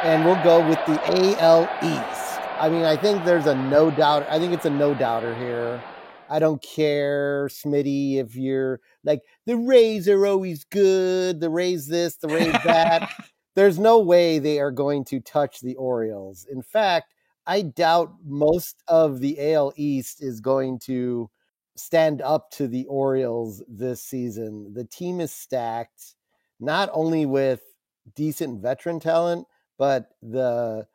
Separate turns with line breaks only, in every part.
and we'll go with the AL East. I mean, I think there's a no doubt. I think it's a no doubter here. I don't care, Smitty, if you're like, the Rays are always good, the Rays this, the Rays that. There's no way they are going to touch the Orioles. In fact, I doubt most of the AL East is going to stand up to the Orioles this season. The team is stacked, not only with decent veteran talent, but it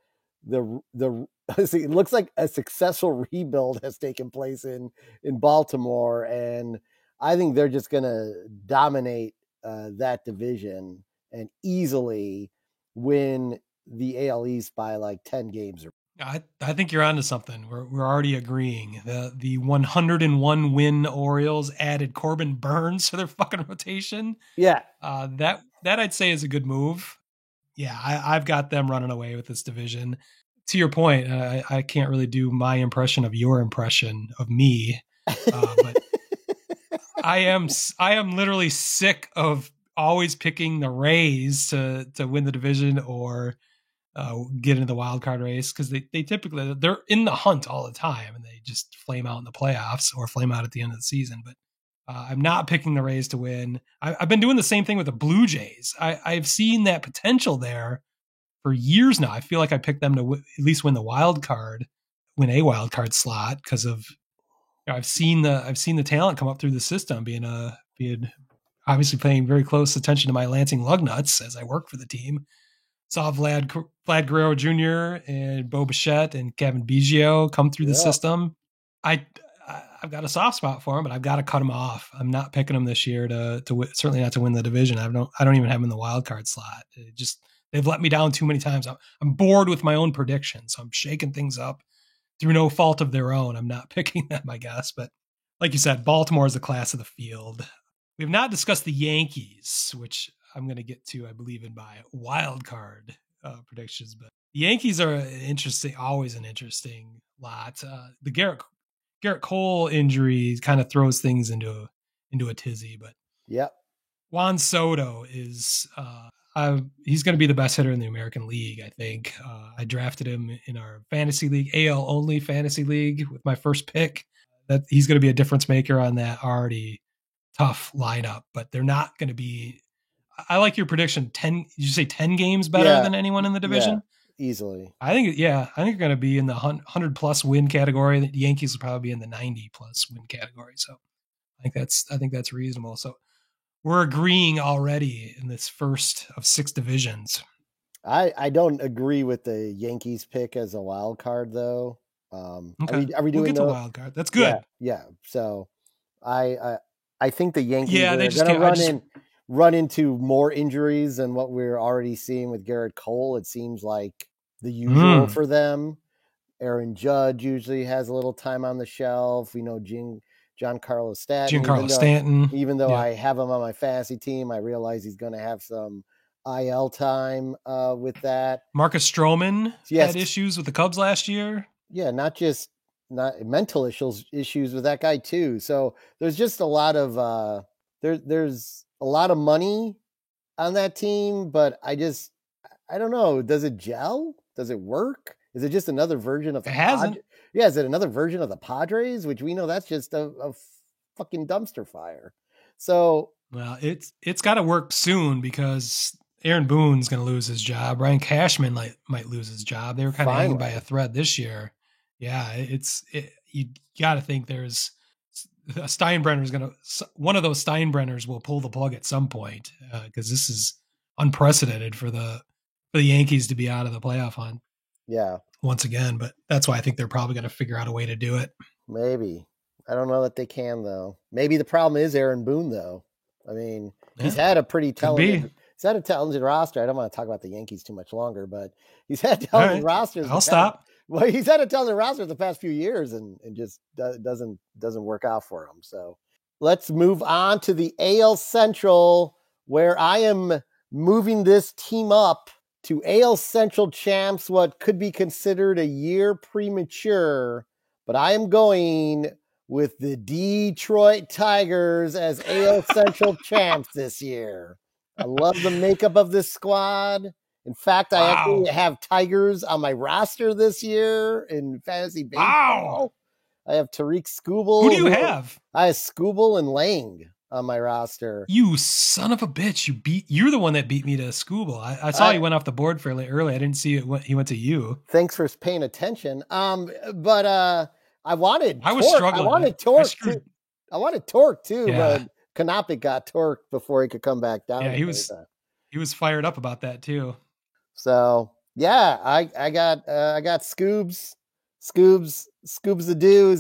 looks like a successful rebuild has taken place in Baltimore, and I think they're just going to dominate that division and easily win the AL East by like 10 games.
I think you're onto something. We're already agreeing. The 101 win Orioles added Corbin Burns to their fucking rotation.
Yeah,
that I'd say is a good move. Yeah, I've got them running away with this division. To your point, I can't really do my impression of your impression of me, but I am literally sick of always picking the Rays to win the division or get into the wild card race, because they typically, they're in the hunt all the time and they just flame out in the playoffs or flame out at the end of the season. But I'm not picking the Rays to win. I've been doing the same thing with the Blue Jays. I've seen that potential there for years now. I feel like I picked them to at least win a wild card slot because of, I've seen the talent come up through the system, being obviously paying very close attention to my Lansing Lugnuts as I work for the team. Saw Vlad Guerrero Jr. and Bo Bichette and Kevin Biggio come through the system. I've got a soft spot for him, but I've got to cut him off. I'm not picking him this year to certainly not to win the division. I don't even have him in the wild card slot. They've let me down too many times. I'm bored with my own predictions. So I'm shaking things up through no fault of their own. I'm not picking them, I guess. But like you said, Baltimore is the class of the field. We have not discussed the Yankees, which I'm going to get to, I believe, in my wild card predictions. But the Yankees are always an interesting lot. The Garrett Cole injury kind of throws things into a tizzy. But Juan Soto is he's going to be the best hitter in the American League, I think. I drafted him in our fantasy league, AL only fantasy league, with my first pick. That he's going to be a difference maker on that already tough lineup, but they're not going to be. I like your prediction. 10. Did you say 10 games better than anyone in the division?
Yeah, easily.
I think you're going to be in the 100 plus win category. The Yankees will probably be in the 90 plus win category. So I think that's reasonable. So we're agreeing already in this first of 6 divisions.
I don't agree with the Yankees pick as a wild card, though.
Okay. Are we doing the wild card? That's good.
Yeah. So I think the Yankees are going to run into more injuries than what we're already seeing with Garrett Cole. It seems like the usual for them. Aaron Judge usually has a little time on the shelf. We know Giancarlo Stanton. Even though I have him on my fantasy team, I realize he's going to have some IL time with that.
Marcus Stroman had issues with the Cubs last year.
Yeah, not mental issues with that guy too. So there's just a lot of there's a lot of money on that team, but I don't know. Does it gel? Does it work? Is it just another version of is it another version of the Padres, which we know that's just a fucking dumpster fire. So
well, it's got to work soon because Aaron Boone's going to lose his job. Ryan Cashman might lose his job. They were kind of hanging by a thread this year. Yeah, you got to think there's a Steinbrenner's one of those Steinbrenners will pull the plug at some point because this is unprecedented for the Yankees to be out of the playoff hunt.
Yeah,
once again, but that's why I think they're probably going to figure out a way to do it.
Maybe. I don't know that they can though. Maybe the problem is Aaron Boone though. I mean, he's had a pretty talented. He's had a talented roster. I don't want to talk about the Yankees too much longer, but he's had talented rosters.
I'll stop.
Well, he's had a talented roster the past few years and just doesn't work out for him. So let's move on to the AL Central, where I am moving this team up to AL Central champs, what could be considered a year premature, but I am going with the Detroit Tigers as AL Central champs this year. I love the makeup of this squad. In fact, I
Wow.
actually have Tigers on my roster this year in fantasy
Wow.
baseball. I have Tariq
Who do
Skubal.
you have?
I have Skubal and Lang on my roster.
You son of a bitch. You're the one that beat me to Scooble. I saw he went off the board fairly early. I didn't see it. He went to you.
Thanks for paying attention. But I wanted
I was
Torque.
struggling.
I wanted Torque too. I wanted Torque too,
Yeah.
but Knoppik got Torque before he could come back down.
Yeah, he was fired up about that too.
So yeah, I got Scoobs. Scoobs the dude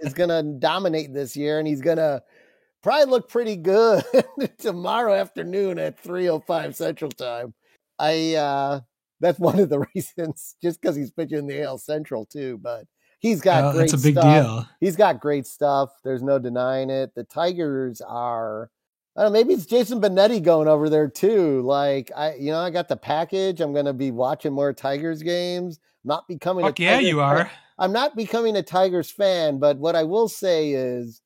is gonna dominate this year, and he's gonna probably look pretty good tomorrow afternoon at 3:05 Central Time. That's one of the reasons, just because he's pitching in the AL Central too, but he's got great stuff. That's a big deal. He's got great stuff. There's no denying it. The Tigers are, I don't know, maybe it's Jason Benetti going over there too. Like I got the package. I'm going to be watching more Tigers games. Not becoming
Fuck yeah, you are.
I'm not becoming a Tigers fan, but what I will say is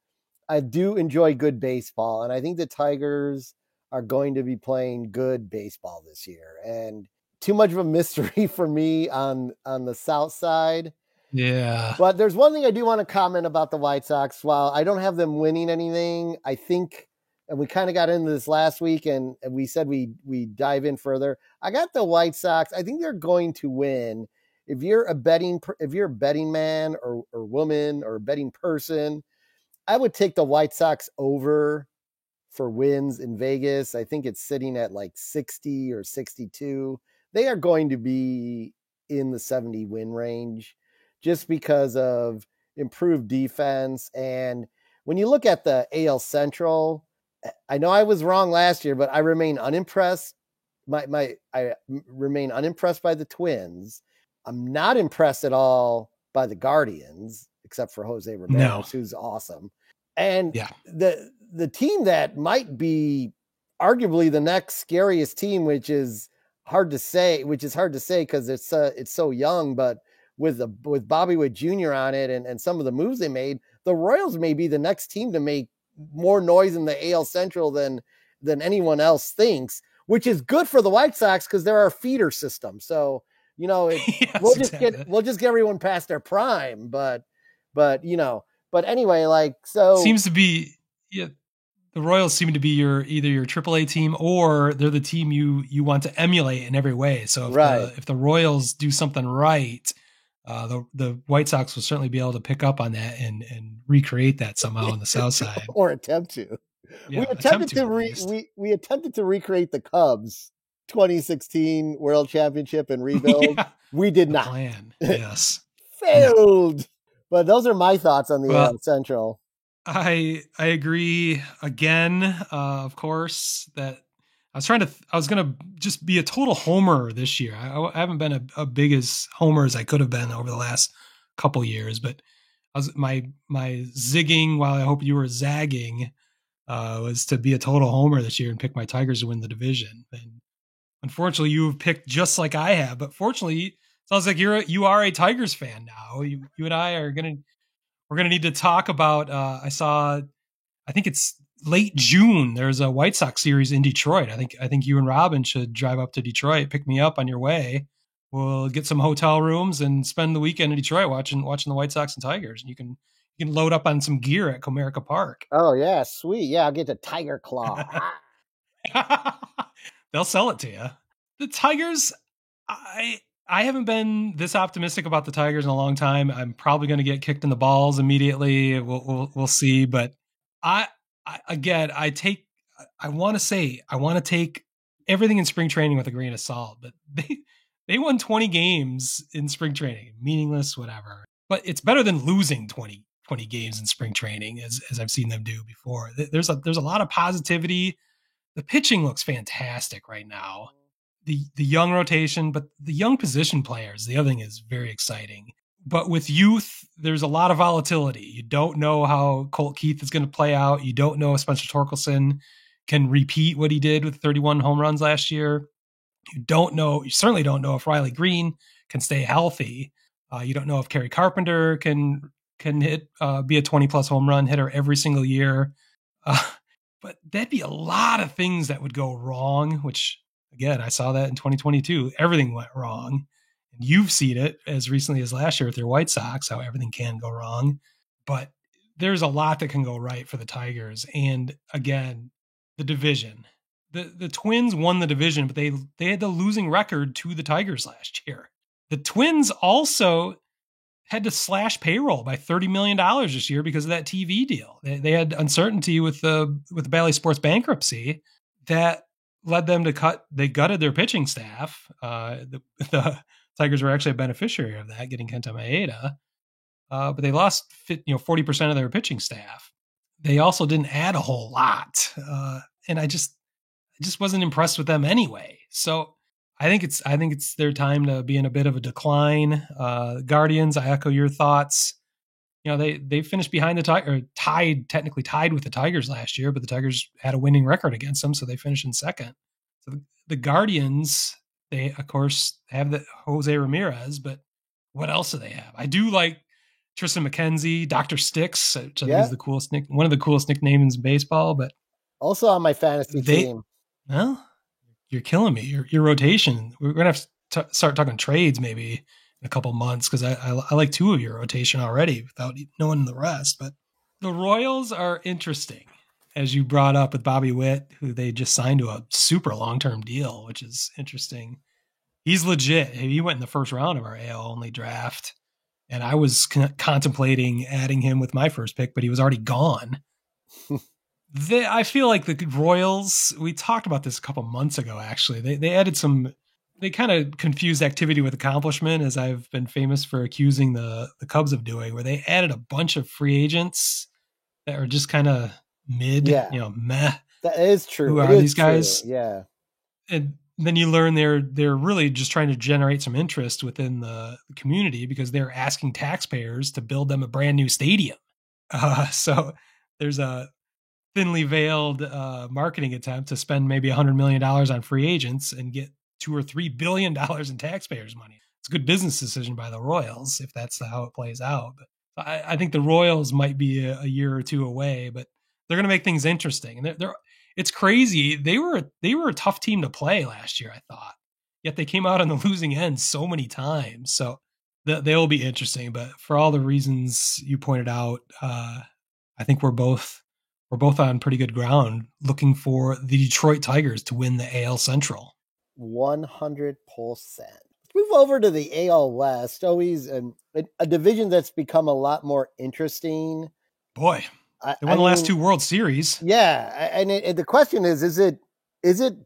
I do enjoy good baseball, and I think the Tigers are going to be playing good baseball this year. And too much of a mystery for me on the South side.
Yeah.
But there's one thing I do want to comment about the White Sox. While I don't have them winning anything, I think, and we kind of got into this last week, and we said we dive in further. I got the White Sox. I think they're going to win. If you're a betting man or woman or a betting person, I would take the White Sox over for wins in Vegas. I think it's sitting at like 60 or 62. They are going to be in the 70 win range just because of improved defense. And when you look at the AL Central, I know I was wrong last year, but I remain unimpressed. I remain unimpressed by the Twins. I'm not impressed at all by the Guardians, except for Jose Ramirez, who's awesome. And the team that might be arguably the next scariest team, which is hard to say because it's so young, but with Bobby Witt Jr. on it and some of the moves they made, the Royals may be the next team to make more noise in the AL Central than anyone else thinks, which is good for the White Sox because they're our feeder system. So, we'll just get everyone past their prime, but anyway,
seems to be, the Royals seem to be either your AAA team or they're the team you want to emulate in every way. So if the Royals do something right, the White Sox will certainly be able to pick up on that and recreate that somehow on the South side,
or attempt to.
Yeah,
we attempted to recreate the Cubs 2016 World Championship and rebuild. Yeah, we did not.
Plan. Yes.
Failed. No. But those are my thoughts on the AL Central.
I agree again, of course, that I was going to just be a total homer this year. I haven't been a big as homer as I could have been over the last couple years, but my zigging while I hope you were zagging was to be a total homer this year and pick my Tigers to win the division. And unfortunately, you have picked just like I have. But fortunately, it sounds like you are a Tigers fan now. You and I we're gonna need to talk about. I think it's late June. There's a White Sox series in Detroit. I think you and Robin should drive up to Detroit, pick me up on your way. We'll get some hotel rooms and spend the weekend in Detroit watching the White Sox and Tigers. And you can load up on some gear at Comerica Park.
Oh yeah, sweet. Yeah, I'll get the Tiger Claw.
They'll sell it to you. The Tigers, I haven't been this optimistic about the Tigers in a long time. I'm probably going to get kicked in the balls immediately. We'll see. But I want to take everything in spring training with a grain of salt. But they won 20 games in spring training, meaningless, whatever. But it's better than losing 20 games in spring training, as I've seen them do before. There's a lot of positivity. The pitching looks fantastic right now. The young rotation, but the young position players, the other thing is very exciting. But with youth, there's a lot of volatility. You don't know how Colt Keith is going to play out. You don't know if Spencer Torkelson can repeat what he did with 31 home runs last year. You certainly don't know if Riley Green can stay healthy. You don't know if Kerry Carpenter can hit, be a 20-plus home run hitter every single year. But that'd be a lot of things that would go wrong, which Again, I saw that in 2022. Everything went wrong. And you've seen it as recently as last year with your White Sox, how everything can go wrong. But there's a lot that can go right for the Tigers. And again, the division. The Twins won the division, but they had the losing record to the Tigers last year. The Twins also had to slash payroll by $30 million this year because of that TV deal. They had uncertainty with the Bally Sports bankruptcy that led them to they gutted their pitching staff. The Tigers were actually a beneficiary of that, getting Kenta Maeda. But they lost 40% of their pitching staff. They also didn't add a whole lot. And I just wasn't impressed with them anyway. So I think it's their time to be in a bit of a decline. Guardians, I echo your thoughts. They finished behind technically tied with the Tigers last year, but the Tigers had a winning record against them, so they finished in second. So the Guardians, they of course have the Jose Ramirez, but what else do they have? I do like Tristan McKenzie, Dr. Sticks, which I think is one of the coolest nicknames in baseball, but
also on my fantasy team.
Well, you're killing me. Your rotation. We're gonna have to start talking trades maybe in a couple months because I like two of your rotation already without knowing the rest. But the Royals are interesting, as you brought up with Bobby Witt, who they just signed to a super long-term deal, which is interesting. He's legit. He went in the first round of our AL only draft, and I was contemplating adding him with my first pick, but he was already gone. I feel like the Royals, we talked about this a couple months ago, actually. They added they kind of confused activity with accomplishment, as I've been famous for accusing the Cubs of doing, where they added a bunch of free agents that are just kind of meh.
That is true.
Who are these guys?
True. Yeah.
And then you learn they're really just trying to generate some interest within the community because they're asking taxpayers to build them a brand new stadium. So there's a thinly veiled marketing attempt to spend maybe $100 million on free agents and get $2 or $3 billion in taxpayers' money. It's a good business decision by the Royals if that's how it plays out. But I think the Royals might be a year or two away, but they're going to make things interesting. And it's crazy. They were a tough team to play last year, I thought. Yet they came out on the losing end so many times. So they'll be interesting. But for all the reasons you pointed out, I think we're both on pretty good ground looking for the Detroit Tigers to win the AL Central.
100%. Move over to the AL West. Always a division that's become a lot more interesting.
Boy, they won the last two World Series.
Yeah, and the question is it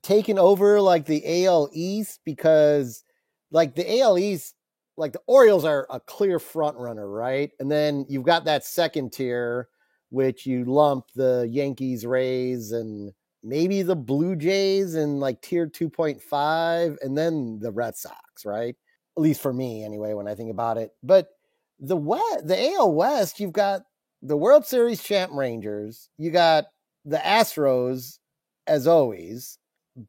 taken over like the AL East? Because like the AL East, like the Orioles are a clear front runner, right? And then you've got that second tier, which you lump the Yankees, Rays, and maybe the Blue Jays in like tier 2.5, and then the Red Sox, right? At least for me anyway, when I think about it. But the AL West, you've got the World Series champ Rangers, you got the Astros as always,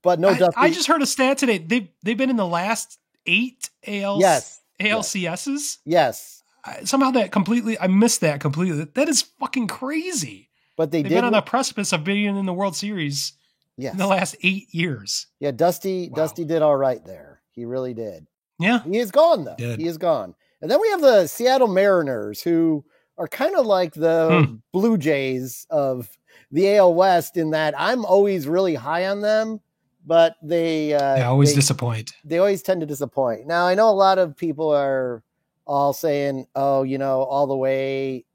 but no Dusty.
I just heard a stat today. They've been in the last 8 ALCSs.
Yes.
Somehow I missed that completely. That is fucking crazy.
But they've
been on the precipice of being in the World Series in the last 8 years.
Yeah, Dusty did all right there. He really did.
Yeah.
He is gone, though. He is gone. And then we have the Seattle Mariners, who are kind of like the Blue Jays of the AL West in that I'm always really high on them, but they
always disappoint.
They always tend to disappoint. Now, I know a lot of people are all saying, oh, all the way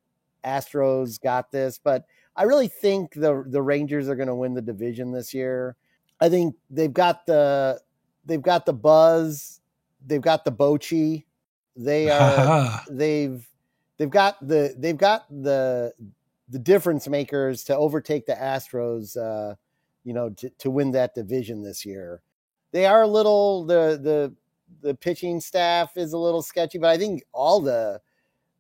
Astros got this, but I really think the Rangers are going to win the division this year. I think they've got the buzz, they've got the Bochy, they've got the difference makers to overtake the Astros, to win that division this year. They are a little the pitching staff is a little sketchy, but I think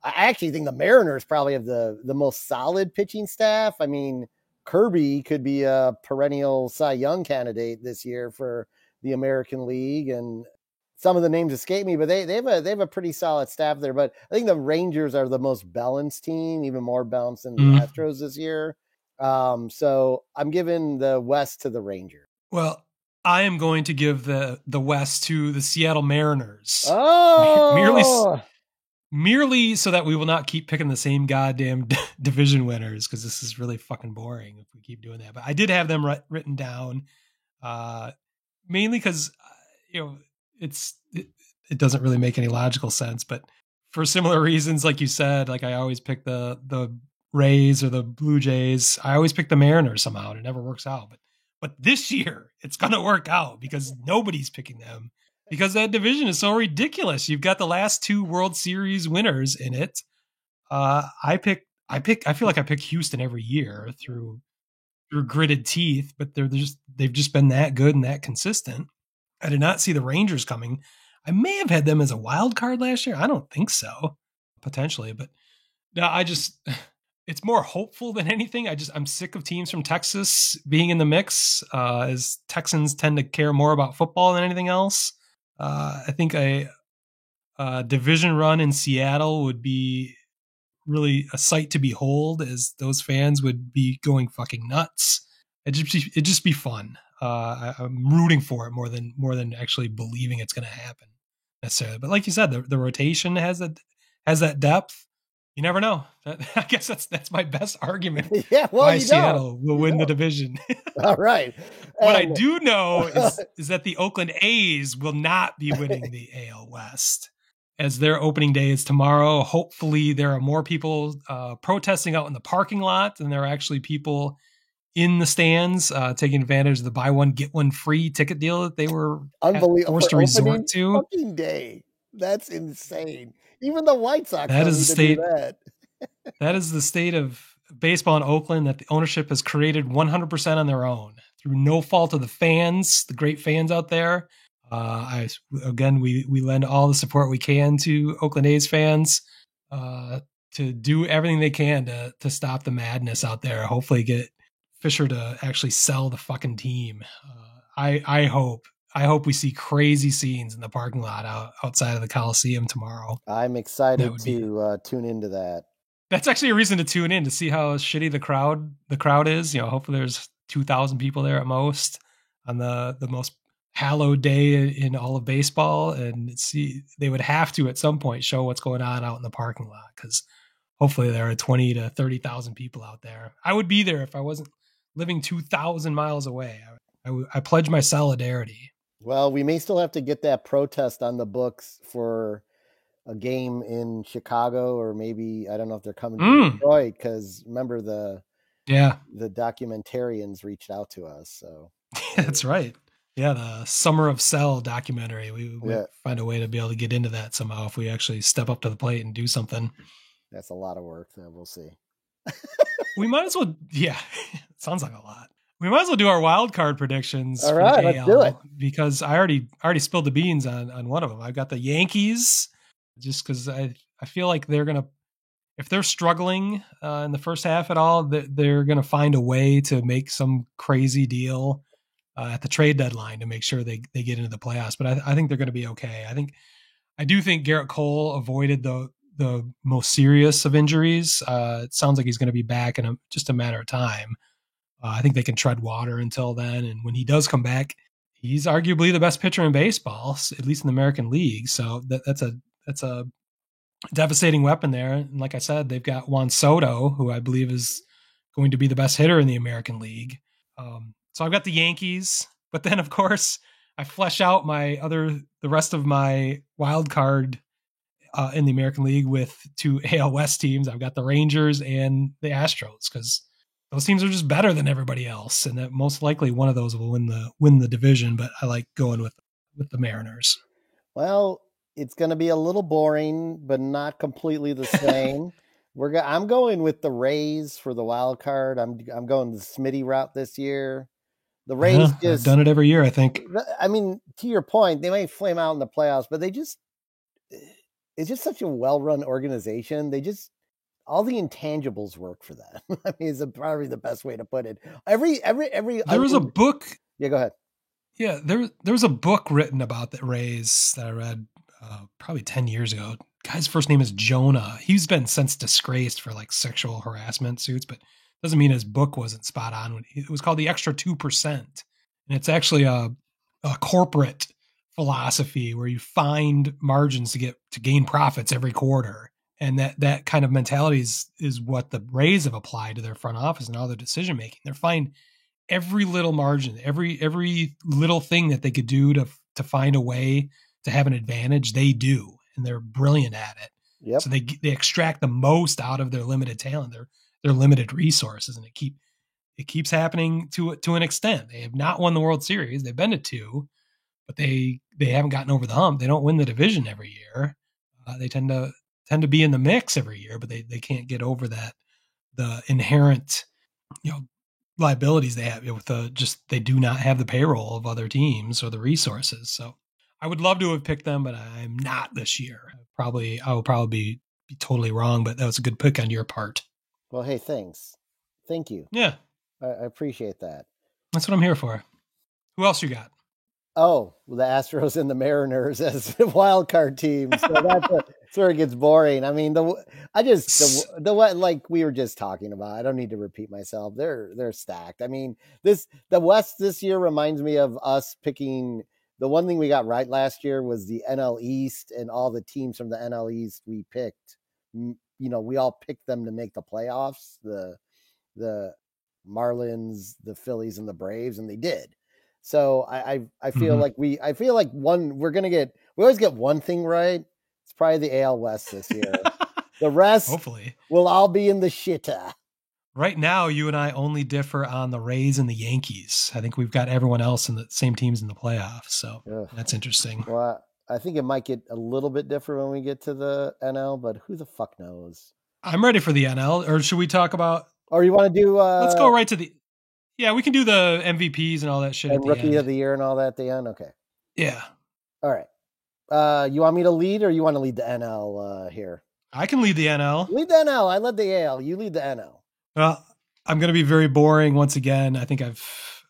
I actually think the Mariners probably have the most solid pitching staff. I mean, Kirby could be a perennial Cy Young candidate this year for the American League, and some of the names escape me, but they have a pretty solid staff there. But I think the Rangers are the most balanced team, even more balanced than the Astros this year. So I'm giving the West to the Rangers.
Well, I am going to give the West to the Seattle Mariners.
Oh,
merely so that we will not keep picking the same goddamn division winners, because this is really fucking boring if we keep doing that. But I did have them written down, mainly because it doesn't really make any logical sense. But for similar reasons, like you said, like I always pick the Rays or the Blue Jays. I always pick the Mariners somehow, and it never works out. But this year, it's going to work out because nobody's picking them, because that division is so ridiculous. You've got the last 2 World Series winners in it. I feel like I pick Houston every year through gritted teeth, but they've just been that good and that consistent. I did not see the Rangers coming. I may have had them as a wild card last year. I don't think so. Potentially, but no, it's more hopeful than anything. I'm sick of teams from Texas being in the mix, as Texans tend to care more about football than anything else. I think a division run in Seattle would be really a sight to behold, as those fans would be going fucking nuts. It'd just be fun. I'm rooting for it more than actually believing it's going to happen necessarily. But like you said, the rotation has that depth. You never know. I guess that's my best argument.
Yeah, well,
why Seattle will win the division.
All right.
What I do know is that the Oakland A's will not be winning the AL West, as their opening day is tomorrow. Hopefully, there are more people protesting out in the parking lot than there are actually people in the stands taking advantage of the buy one get one free ticket deal that they were forced to resort to.
Fucking day. That's insane. Even the White Sox.
That is the state. That is the state of baseball in Oakland, that the ownership has created 100% on their own through no fault of the fans, the great fans out there. We lend all the support we can to Oakland A's fans to do everything they can to stop the madness out there. Hopefully, get Fisher to actually sell the fucking team. I hope we see crazy scenes in the parking lot outside of the Coliseum tomorrow.
I'm excited to tune into that.
That's actually a reason to tune in, to see how shitty the crowd is. Hopefully there's 2,000 people there at most on the most hallowed day in all of baseball, and see, they would have to at some point show what's going on out in the parking lot, because hopefully there are 20 to 30,000 people out there. I would be there if I wasn't living 2,000 miles away. I pledge my solidarity.
Well, we may still have to get that protest on the books for a game in Chicago, or maybe, I don't know if they're coming to Detroit, because remember the documentarians reached out to us. So
that's right. Yeah, the Summer of Cell documentary. We find a way to be able to get into that somehow if we actually step up to the plate and do something.
That's a lot of work. We'll see.
We might as well. Yeah, it sounds like a lot. We might as well do our wild card predictions.
All right, let's do it.
Because I already spilled the beans on one of them. I've got the Yankees, just because I feel like they're going to, if they're struggling in the first half at all, they're going to find a way to make some crazy deal at the trade deadline to make sure they get into the playoffs. But I think they're going to be okay. I do think Garrett Cole avoided the most serious of injuries. It sounds like he's going to be back in just a matter of time. I think they can tread water until then. And when he does come back, he's arguably the best pitcher in baseball, at least in the American League. So that's a devastating weapon there. And like I said, they've got Juan Soto, who I believe is going to be the best hitter in the American League. So I've got the Yankees, but then of course I flesh out the rest of my wild card in the American League with 2 AL West teams. I've got the Rangers and the Astros, because those teams are just better than everybody else, and that most likely one of those will win the division. But I like going with the Mariners.
Well, it's going to be a little boring, but not completely the same. I'm going with the Rays for the wild card. I'm going the Smitty route this year. The Rays
I've done it every year, I think.
I mean, to your point, they might flame out in the playoffs, but it's just such a well-run organization. All the intangibles work for that. I mean, it's probably the best way to put it. There
was a book.
Yeah, go ahead.
Yeah, there was a book written about the Rays that I read probably 10 years ago. Guy's first name is Jonah. He's been since disgraced for like sexual harassment suits, but doesn't mean his book wasn't spot on. It was called The Extra 2%. And it's actually a corporate philosophy where you find margins to gain profits every quarter. And that kind of mentality is what the Rays have applied to their front office and all their decision making. They're finding every little margin, every little thing that they could do to find a way to have an advantage. They do, and they're brilliant at it.
Yep.
So they extract the most out of their limited talent, their limited resources, and it keeps happening to an extent. They have not won the World Series. They've been to two, but they haven't gotten over the hump. They don't win the division every year. They tend to be in the mix every year, but they can't get over the inherent, liabilities they have with they do not have the payroll of other teams or the resources. So I would love to have picked them, but I'm not this year. I will probably be totally wrong, but that was a good pick on your part.
Well, hey, thanks. Thank you.
Yeah.
I appreciate that.
That's what I'm here for. Who else you got?
Oh, the Astros and the Mariners as wild card teams. So that's where it gets boring. I mean, the what like we were just talking about. I don't need to repeat myself. They're stacked. I mean, the West this year reminds me of us picking. The one thing we got right last year was the NL East, and all the teams from the NL East we picked. We all picked them to make the playoffs. The Marlins, the Phillies, and the Braves, and they did. So I feel like we always get one thing right. It's probably the AL West this year. The rest
hopefully
will all be in the shitter.
Right now, you and I only differ on the Rays and the Yankees. I think we've got everyone else in the same teams in the playoffs. So That's interesting.
Well, I think it might get a little bit different when we get to the NL, but who the fuck knows?
I'm ready for the NL. Or should we talk about?
Or you want to do?
Let's go right to the. Yeah, we can do the MVPs and all that shit.
And rookie of the year and all that at the end. Okay.
Yeah.
All right. You want me to lead, or you want to lead the NL here?
I can lead the NL.
Lead the NL. I led the AL. You lead the NL.
Well, I'm going to be very boring once again. I think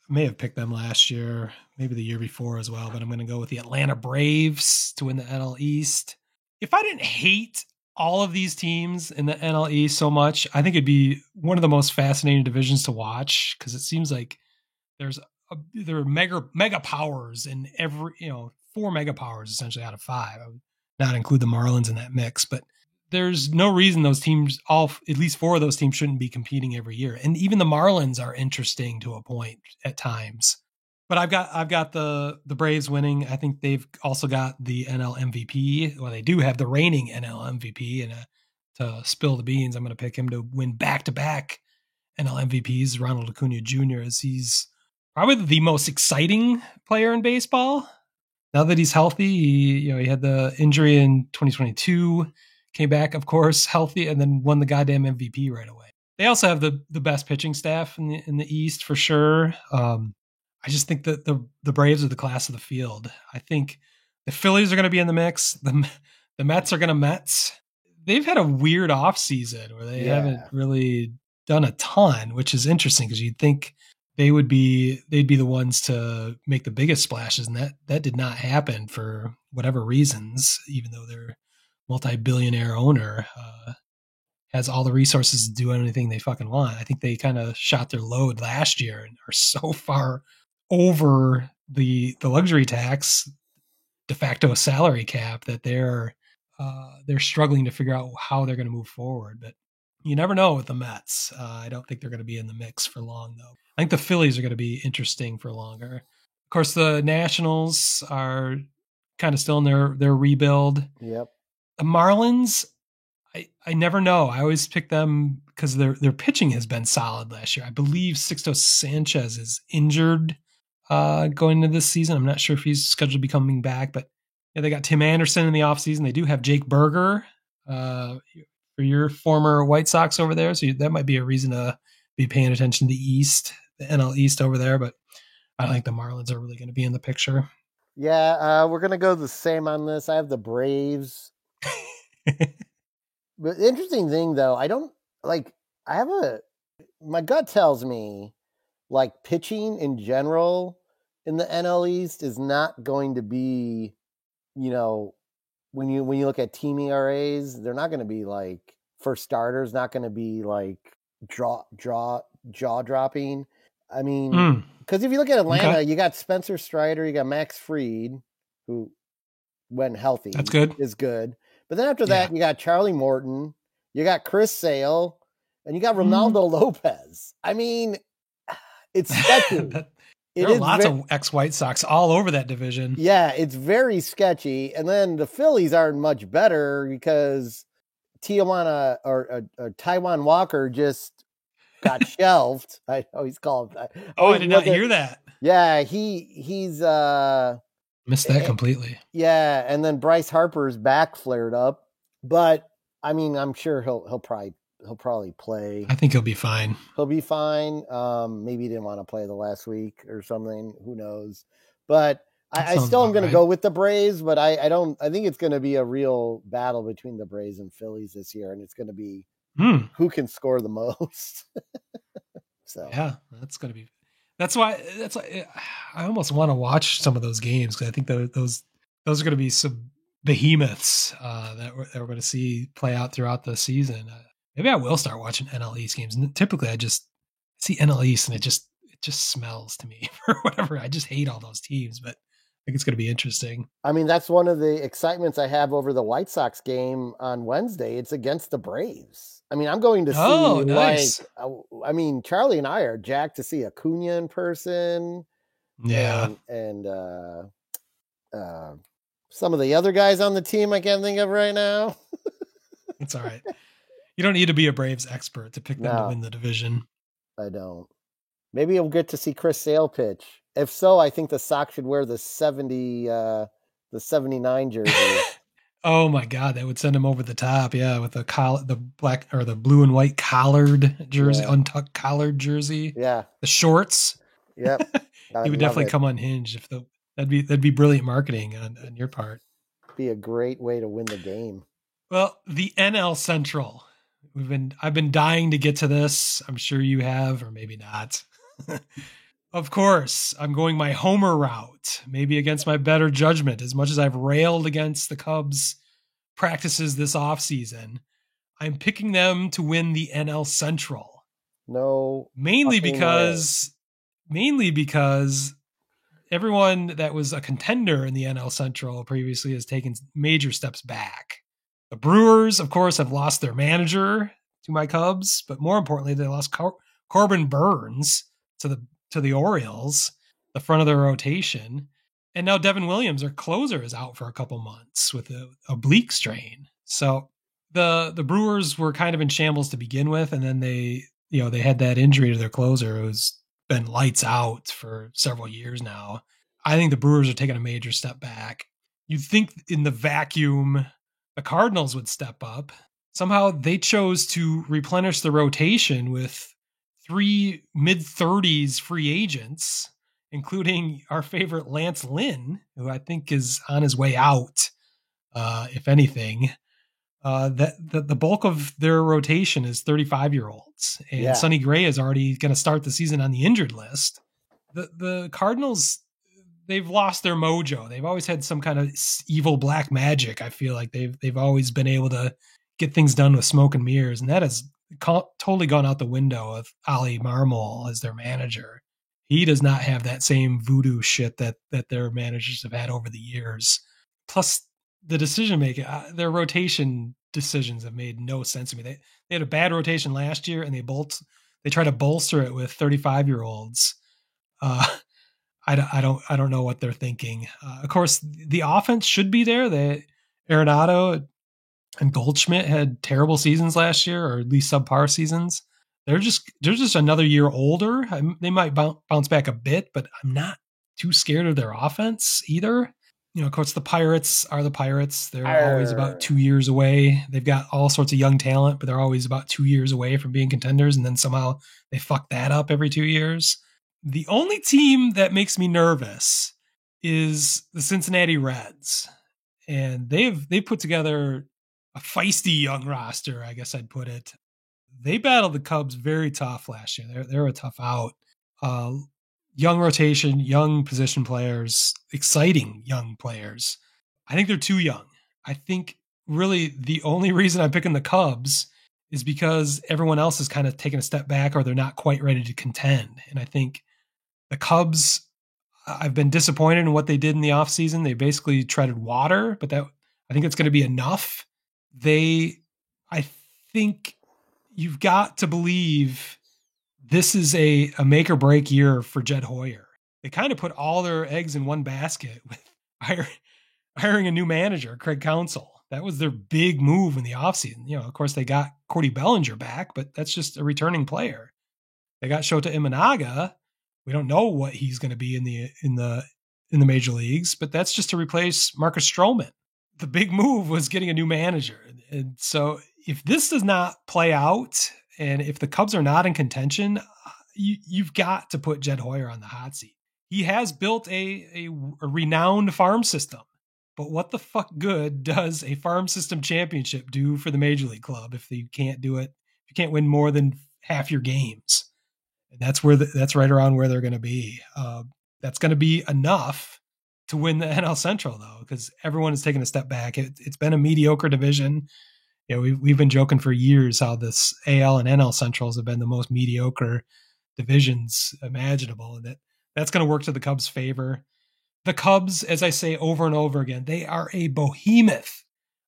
may have picked them last year, maybe the year before as well, but I'm going to go with the Atlanta Braves to win the NL East. If I didn't hate all of these teams in the NL East so much, I think it'd be one of the most fascinating divisions to watch, because it seems like there are mega powers in every, 4 mega powers essentially out of 5. I would not include the Marlins in that mix, but there's no reason those teams, at least 4 of those teams, shouldn't be competing every year. And even the Marlins are interesting to a point at times. But I've got the Braves winning. I think they've also got the NL MVP. Well, they do have the reigning NL MVP. And to spill the beans, I'm going to pick him to win back-to-back NL MVPs. Ronald Acuna Jr. as he's probably the most exciting player in baseball. Now that he's healthy, he had the injury in 2022. Came back, of course, healthy, and then won the goddamn MVP right away. They also have the best pitching staff in the East for sure. I just think that the Braves are the class of the field. I think the Phillies are going to be in the mix. The Mets are going to Mets. They've had a weird offseason where they haven't really done a ton, which is interesting because you'd think they'd be the ones to make the biggest splashes, and that did not happen for whatever reasons, even though they're multi-billionaire owner has all the resources to do anything they fucking want. I think they kind of shot their load last year and are so far over the luxury tax de facto salary cap that they're struggling to figure out how they're going to move forward. But you never know with the Mets. I don't think they're going to be in the mix for long, though. I think the Phillies are going to be interesting for longer. Of course, the Nationals are kind of still in their rebuild.
Yep.
The Marlins, I never know. I always pick them because their pitching has been solid last year. I believe Sixto Sanchez is injured going into this season. I'm not sure if he's scheduled to be coming back, but they got Tim Anderson in the offseason. They do have Jake Burger for your former White Sox over there, so that might be a reason to be paying attention to the East, the NL East over there, but I think the Marlins are really going to be in the picture.
Yeah, we're going to go the same on this. I have the Braves. But the interesting thing, though, my gut tells me, pitching in general in the NL East is not going to be, when you look at team ERAs, they're not going to be for starters, not going to be jaw dropping. I mean, because if you look at Atlanta, you got Spencer Strider, you got Max Fried, who, when healthy,
that's good.
Is good. But then after that, you got Charlie Morton, you got Chris Sale, and you got Ronaldo Lopez. I mean, it's sketchy.
There are lots of ex-White Sox all over that division.
Yeah, it's very sketchy. And then the Phillies aren't much better because Tijuana or Taijuan Walker just got shelved. I always call him.
I did not hear that.
Yeah, he's
missed that completely.
Yeah, and then Bryce Harper's back flared up, but I mean, I'm sure he'll probably play.
I think he'll be fine.
He'll be fine. Maybe he didn't want to play the last week or something. Who knows? But I still am going to go with the Braves, but I think it's going to be a real battle between the Braves and Phillies this year, and it's going to be who can score the most. So
yeah, that's why I almost want to watch some of those games because I think those are going to be some behemoths that we're going to see play out throughout the season. Maybe I will start watching NL East games. And typically, I just see NL East and it just smells to me for whatever. I just hate all those teams, but I think it's going to be interesting.
I mean, that's one of the excitements I have over the White Sox game on Wednesday. It's against the Braves. I mean, I'm going to see. Oh, nice. I mean, Charlie and I are jacked to see Acuna in person.
Yeah,
and some of the other guys on the team I can't think of right now.
It's all right. You don't need to be a Braves expert to pick them to win the division.
I don't. Maybe I'll get to see Chris Sale pitch. If so, I think the Sox should wear the 79 jersey.
Oh my God, that would send him over the top. Yeah, with the black or the blue and white collared jersey, untucked collared jersey.
Yeah,
the shorts.
Yep,
he would definitely come unhinged. That'd be brilliant marketing on your part.
Be a great way to win the game.
Well, the NL Central. I've been dying to get to this. I'm sure you have, or maybe not. Of course, I'm going my homer route, maybe against my better judgment. As much as I've railed against the Cubs' practices this offseason, I'm picking them to win the NL Central. Mainly because everyone that was a contender in the NL Central previously has taken major steps back. The Brewers, of course, have lost their manager to my Cubs, but more importantly, they lost Corbin Burns to the Orioles, the front of their rotation. And now Devin Williams, their closer, is out for a couple months with a oblique strain. So the Brewers were kind of in shambles to begin with, and then they had that injury to their closer who's been lights out for several years now. I think the Brewers are taking a major step back. You'd think in the vacuum the Cardinals would step up. Somehow they chose to replenish the rotation with 3 mid-30s free agents, including our favorite Lance Lynn, who I think is on his way out, if anything. The bulk of their rotation is 35-year-olds, and Sonny Gray is already going to start the season on the injured list. The Cardinals, they've lost their mojo. They've always had some kind of evil black magic. I feel like they've always been able to get things done with smoke and mirrors, and that has totally gone out the window with Ollie Marmol as their manager. He does not have that same voodoo shit that their managers have had over the years. Plus, the decision making, their rotation decisions have made no sense to me. They had a bad rotation last year, and they try to bolster it with 35-year-olds. I don't know what they're thinking. Of course, the offense should be there. Arenado and Goldschmidt had terrible seasons last year, or at least subpar seasons. They're just another year older. They might bounce back a bit, but I'm not too scared of their offense either. Of course, the Pirates are the Pirates. They're always about 2 years away. They've got all sorts of young talent, but they're always about 2 years away from being contenders, and then somehow they fuck that up every 2 years. The only team that makes me nervous is the Cincinnati Reds, and they've put together a feisty young roster, I guess I'd put it. They battled the Cubs very tough last year. They're a tough out. Young rotation, young position players, exciting young players. I think they're too young. I think really the only reason I'm picking the Cubs is because everyone else is kind of taking a step back or they're not quite ready to contend. And I think the Cubs, I've been disappointed in what they did in the offseason. They basically treaded water, but I think it's going to be enough. I think you've got to believe this is a make or break year for Jed Hoyer. They kind of put all their eggs in one basket with hiring a new manager, Craig Counsell. That was their big move in the offseason. Of course, they got Cody Bellinger back, but that's just a returning player. They got Shota Imanaga. We don't know what he's going to be in the major leagues, but that's just to replace Marcus Stroman. The big move was getting a new manager. And so if this does not play out, and if the Cubs are not in contention, you've got to put Jed Hoyer on the hot seat. He has built a renowned farm system, but what the fuck good does a farm system championship do for the major league club if you can't do it? You can't win more than half your games. And that's right around where they're going to be. That's going to be enough to win the NL Central, though, because everyone is taking a step back. It's been a mediocre division. We've been joking for years how this AL and NL Centrals have been the most mediocre divisions imaginable, and that's going to work to the Cubs' favor. The Cubs, as I say over and over again, they are a behemoth,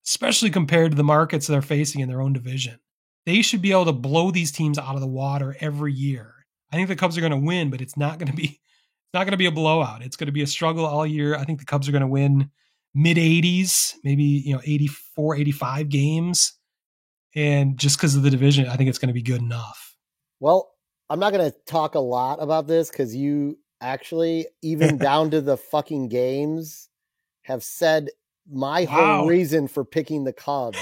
especially compared to the markets they're facing in their own division. They should be able to blow these teams out of the water every year. I think the Cubs are going to win, but it's not going to be a blowout. It's going to be a struggle all year. I think the Cubs are going to win mid 80s, maybe 84, 85 games. And just because of the division, I think it's going to be good enough.
Well, I'm not going to talk a lot about this because you actually, even down to the fucking games, have said my whole reason for picking the Cubs.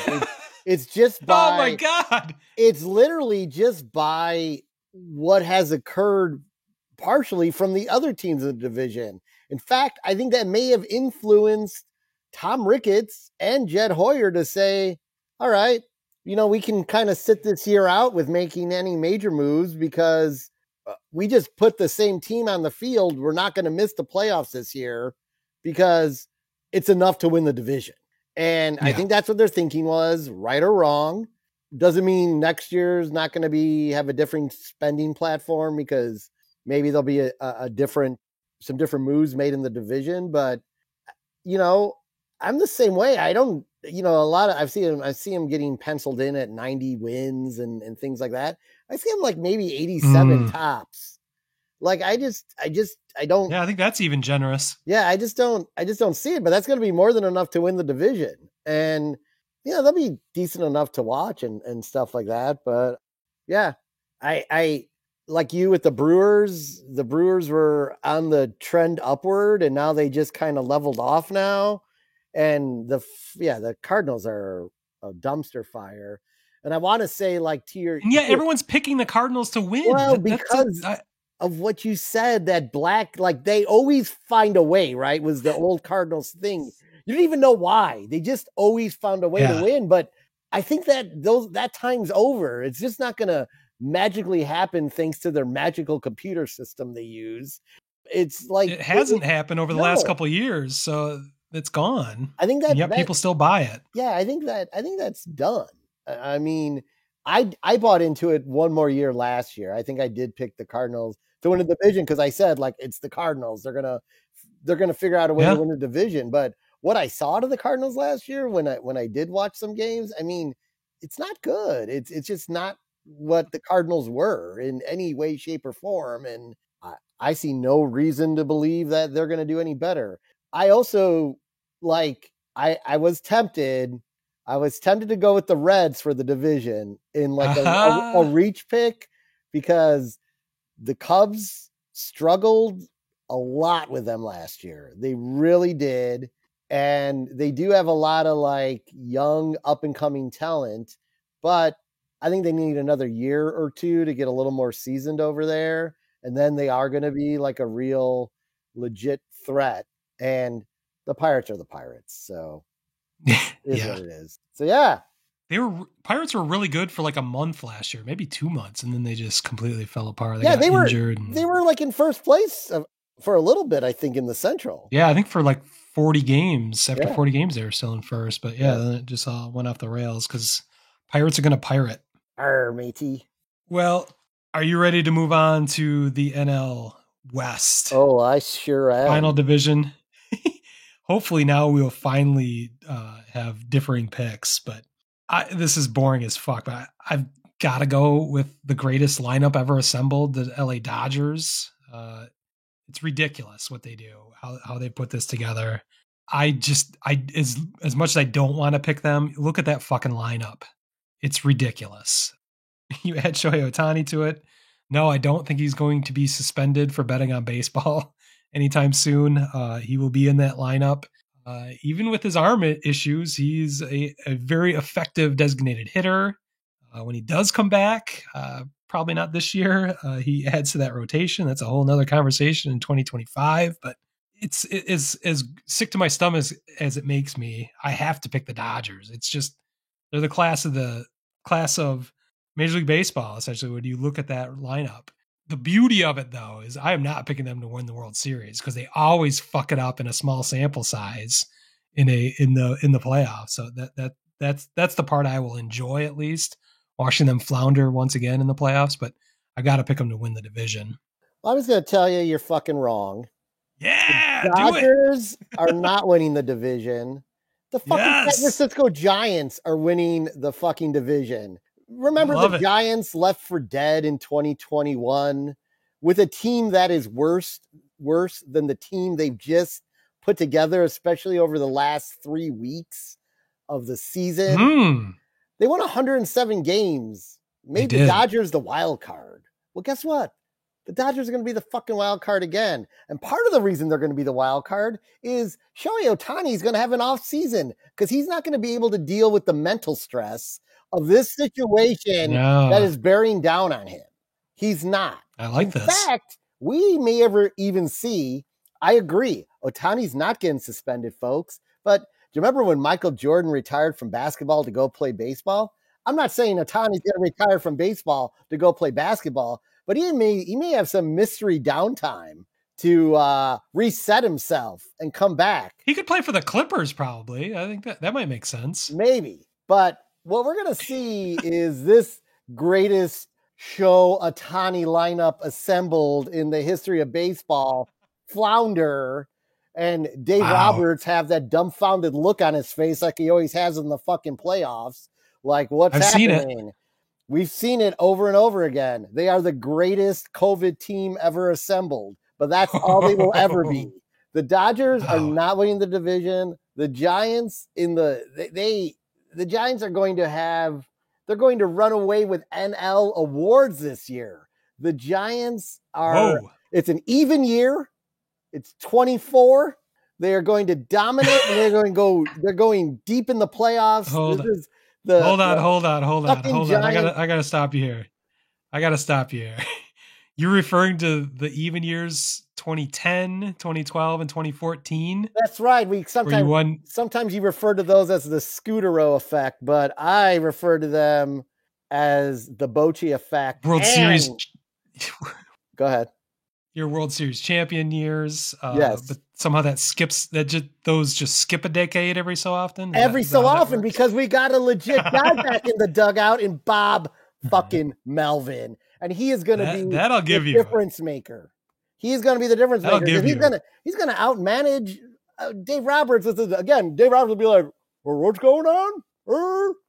It's just by...
Oh my God.
It's literally just by what has occurred partially from the other teams in the division. In fact, I think that may have influenced Tom Ricketts and Jed Hoyer to say, all right, we can kind of sit this year out with making any major moves because we just put the same team on the field. We're not going to miss the playoffs this year because it's enough to win the division. And I think that's what their thinking was, right or wrong. Doesn't mean next year's not going to have a different spending platform because maybe there'll be some different moves made in the division. But, I'm the same way. I don't, I see him getting penciled in at 90 wins and things like that. I see him like maybe 87 tops. Like I don't.
Yeah, I think that's even generous.
Yeah, I just don't see it. But that's going to be more than enough to win the division, and that'll be decent enough to watch and stuff like that. But yeah, I like you with the Brewers. The Brewers were on the trend upward, and now they just kind of leveled off now. And the Cardinals are a dumpster fire. And I want to say, like,
everyone's picking the Cardinals to win.
Well, because of what you said, that they always find a way, right? Was the old Cardinals thing. You don't even know why. They just always found a way to win. But I think that time's over. It's just not going to magically happen thanks to their magical computer system they use. It's like
it hasn't happened over the last couple of years, so it's gone.
I think that
people still buy it.
Yeah, I think that's done. I mean, I bought into it one more year last year. I think I did pick the Cardinals to win the division because I said, like, it's the Cardinals. They're gonna figure out a way to win the division. But what I saw to the Cardinals last year when I did watch some games, I mean, it's not good. It's just not what the Cardinals were in any way, shape, or form. And I see no reason to believe that they're going to do any better. I also I was tempted to go with the Reds for the division in like a reach pick because the Cubs struggled a lot with them last year. They really did. And they do have a lot of like young up and coming talent, but I think they need another year or two to get a little more seasoned over there. And then they are going to be like a real legit threat. And the Pirates are the Pirates. So it is what it is. So yeah.
Pirates were really good for like a month last year, maybe 2 months. And then they just completely fell apart.
They were injured. They were like in first place for a little bit, I think, in the Central.
Yeah. I think for like 40 games, after 40 games, they were still in first, but then it just all went off the rails because Pirates are going to pirate.
Matey.
Well, are you ready to move on to the NL West?
Oh, I sure am.
Final division. Hopefully now we'll finally have differing picks, but this is boring as fuck. But I've got to go with the greatest lineup ever assembled, the LA Dodgers. It's ridiculous what they do, how they put this together. As much as I don't want to pick them, look at that fucking lineup. It's ridiculous. You add Shohei Ohtani to it. No, I don't think he's going to be suspended for betting on baseball anytime soon. He will be in that lineup. Even with his arm issues, he's a very effective designated hitter. When he does come back, probably not this year, he adds to that rotation. That's a whole nother conversation in 2025. But it's as sick to my stomach as it makes me. I have to pick the Dodgers. It's just they're the class of Major League Baseball, essentially, when you look at that lineup. The beauty of it, though, is I am not picking them to win the World Series because they always fuck it up in a small sample size in the playoffs. So that's the part I will enjoy, at least, watching them flounder once again in the playoffs. But I got to pick them to win the division.
Well, I was going to tell you, you're fucking wrong.
Yeah,
the Dodgers are not winning the division. The fucking San Francisco Giants are winning the fucking division. Remember the Giants left for dead in 2021 with a team that is worse than the team they've just put together, especially over the last 3 weeks of the season. They won 107 games. Made the Dodgers the wild card. Well, guess what? The Dodgers are going to be the fucking wild card again. And part of the reason they're going to be the wild card is Shohei Ohtani is going to have an off season because he's not going to be able to deal with the mental stress of this situation that is bearing down on him. He's not.
I like this.
In fact, we may ever even see, I agree, Ohtani's not getting suspended, folks. But do you remember when Michael Jordan retired from basketball to go play baseball? I'm not saying Ohtani's going to retire from baseball to go play basketball, but he may have some mystery downtime to reset himself and come back.
He could play for the Clippers, probably. I think that might make sense.
Maybe. But what we're going to see is this greatest show Ohtani lineup assembled in the history of baseball flounder, and Dave Roberts have that dumbfounded look on his face like he always has in the fucking playoffs. Like, what's happening? We've seen it over and over again. They are the greatest COVID team ever assembled, but that's all they will ever be. The Dodgers are not winning the division. The Giants the Giants are going to they're going to run away with NL awards this year. The Giants it's an even year. It's 24. They are going to dominate and they're going deep in the playoffs.
Hold on. I gotta stop you here. You're referring to the even years 2010, 2012, and 2014?
That's right. Sometimes you refer to those as the Scudero effect, but I refer to them as the Bochy effect.
World Series.
Go ahead.
Your World Series champion years.
Yes.
But somehow those just skip a decade every so often?
Because we got a legit guy back in the dugout in Bob fucking Melvin. And he is going to be the difference maker. He's going to be the difference maker. He's going to outmanage Dave Roberts. Dave Roberts will be like, well, what's going on?